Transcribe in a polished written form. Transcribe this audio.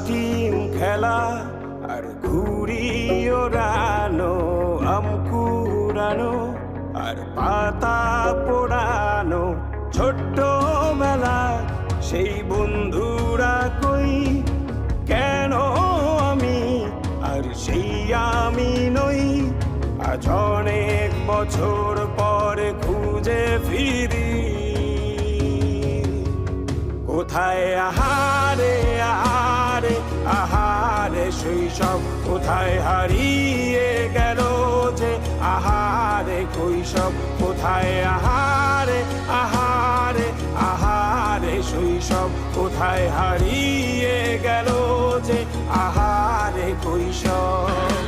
Team খেলা আর ঘুড়ি ওড়ানো, আম কুড়ানো আর পাতা পোড়ানো, ছোট্টবেলা সেই বন্ধুরা কই, কেন আমি আর সেই আমি নই। আজ অনেক বছর পরে খুঁজে ফিরি, কোথায় আহারে আহারে আহারে শৈশব, কোথায় হারিয়ে গেল যে আহারে কৈশব, কোথায় আহারে আহারে আহারে শৈশব, কোথায় হারিয়ে গেল যে আহারে কৈশব।